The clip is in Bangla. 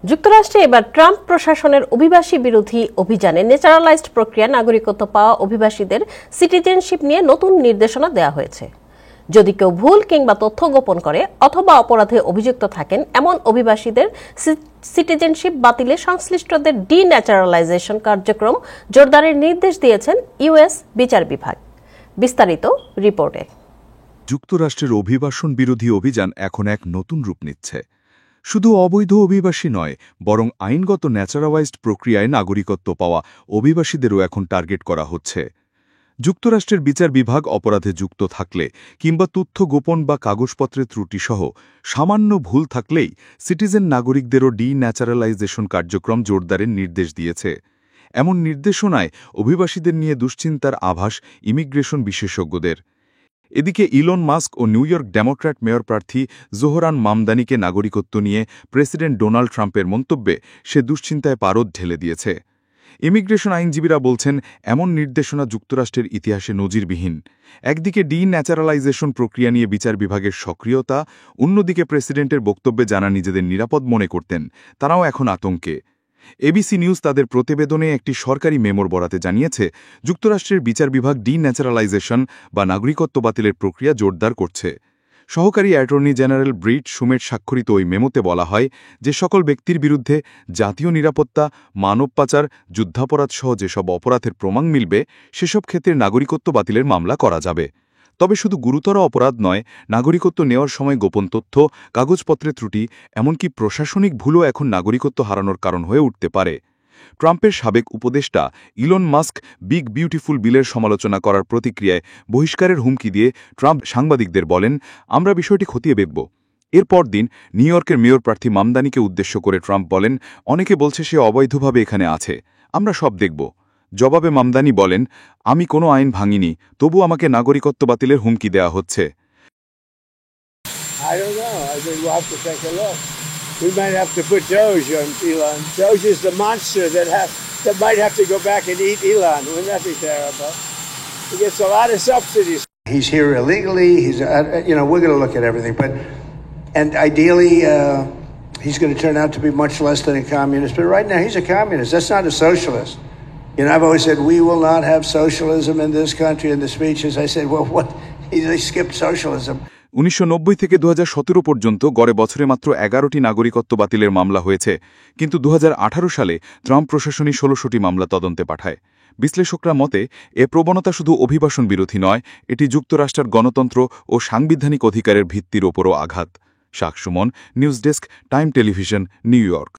যুক্তরাষ্ট্রে এবার ট্রাম্প প্রশাসনের অভিবাসী বিরোধী অভিযানে ন্যাচারালাইজড প্রক্রিয়া নাগরিকত্ব পাওয়া অভিবাসীদের সিটিজেনশিপ নিয়ে নতুন নির্দেশনা দেওয়া হয়েছে। যদি কেউ ভুল কিংবা তথ্য গোপন করে অথবা অপরাধে অভিযুক্ত থাকেন এমন অভিবাসীদের সিটিজেনশিপ বাতিলে সংশ্লিষ্টদের ডিন্যাচারালাইজেশন কার্যক্রম জোরদারের নির্দেশ দিয়েছেন ইউএস বিচার বিভাগ। বিস্তারিত রিপোর্টে। যুক্তরাষ্ট্রের অভিবাসন বিরোধী অভিযান এখন এক নতুন রূপ নিচ্ছে। শুধু অবৈধ অভিবাসী নয়, বরং আইনগত ন্যাচারালাইজড প্রক্রিয়ায় নাগরিকত্ব পাওয়া অভিবাসীদেরও এখন টার্গেট করা হচ্ছে। যুক্তরাষ্ট্রের বিচার বিভাগ অপরাধে যুক্ত থাকলে কিংবা তথ্য গোপন বা কাগজপত্রের ত্রুটিসহ সামান্য ভুল থাকলেই সিটিজেন নাগরিকদেরও ডিন্যাচারালাইজেশন কার্যক্রম জোরদারের নির্দেশ দিয়েছে। এমন নির্দেশনায় অভিবাসীদের নিয়ে দুশ্চিন্তার আভাস ইমিগ্রেশন বিশেষজ্ঞদের। এদিকে ইলন মাস্ক ও নিউ ইয়র্ক ডেমোক্র্যাট মেয়র প্রার্থী জোহরান মামদানিকে নাগরিকত্ব নিয়ে প্রেসিডেন্ট ডোনাল্ড ট্রাম্পের মন্তব্যে সে দুশ্চিন্তায় পারদ ঢেলে দিয়েছে। ইমিগ্রেশন আইনজীবীরা বলছেন, এমন নির্দেশনা যুক্তরাষ্ট্রের ইতিহাসে নজিরবিহীন। একদিকে ডিন্যাচারালাইজেশন প্রক্রিয়া নিয়ে বিচার বিভাগের সক্রিয়তা, অন্যদিকে প্রেসিডেন্টের বক্তব্যে যারা নিজেদের নিরাপদ মনে করতেন তারাও এখন আতঙ্কে। এবিসি নিউজ তাদের প্রতিবেদনে একটি সরকারি মেমোর বরাতে জানিয়েছে, যুক্তরাষ্ট্রের বিচার বিভাগ ডিন্যাচারালাইজেশন বা নাগরিকত্ব বাতিলের প্রক্রিয়া জোরদার করছে। সহকারী অ্যাটর্নি জেনারেল ব্রিট শুমেট স্বাক্ষরিত ওই মেমোতে বলা হয় যে সকল ব্যক্তির বিরুদ্ধে জাতীয় নিরাপত্তা, মানব পাচার, যুদ্ধাপরাধ সহ যেসব অপরাধের প্রমাণ মিলবে সেসব ক্ষেত্রে নাগরিকত্ব বাতিলের মামলা করা যাবে। তবে শুধু গুরুতর অপরাধ নয়, নাগরিকত্ব নেওয়ার সময় গোপন তথ্য, কাগজপত্রের ত্রুটি, এমনকি প্রশাসনিক ভুলও এখন নাগরিকত্ব হারানোর কারণ হয়ে উঠতে পারে। ট্রাম্পের সাবেক উপদেষ্টা ইলন মাস্ক বিগ বিউটিফুল বিলের সমালোচনা করার প্রতিক্রিয়ায় বহিষ্কারের হুমকি দিয়ে ট্রাম্প সাংবাদিকদের বলেন, আমরা বিষয়টি খতিয়ে দেখব। এরপর দিন নিউ ইয়র্কের মেয়র প্রার্থী মামদানিকে উদ্দেশ্য করে ট্রাম্প বলেন, অনেকে বলছে সে অবৈধভাবে এখানে আছে, আমরা সব দেখব। জবাবে মামদানি বলেন, আমি কোনো আইন ভাঙিনি, তবু আমাকে নাগরিকত্ব বাতিলের হুমকি দেওয়া হচ্ছে। We might have to put Doge on Elon. Doge is the monster that might have to go back and eat Elon. Wouldn't that be terrible? He gets a lot of subsidies. He's here illegally. We're going to look at everything. And ideally, he's going to turn out to be much less than a communist. But right now, he's a communist. That's not a socialist. I've always said, we will not have socialism in this country. In the speeches, I said, well, what? They skipped socialism. 1990 থেকে 2017 পর্যন্ত গড়ে বছরে মাত্র 11টি নাগরিকত্ব বাতিলের মামলা হয়েছে, কিন্তু 2018 সালে ট্রাম্প প্রশাসনই 16টি মামলা তদন্তে পাঠায়। বিশ্লেষকরা মতে, এ প্রবণতা শুধু অভিবাসন বিরোধী নয়, এটি যুক্তরাষ্ট্রের গণতন্ত্র ও সাংবিধানিক অধিকারের ভিত্তির ওপরও আঘাত। শাক Suman, news desk, time television, new York.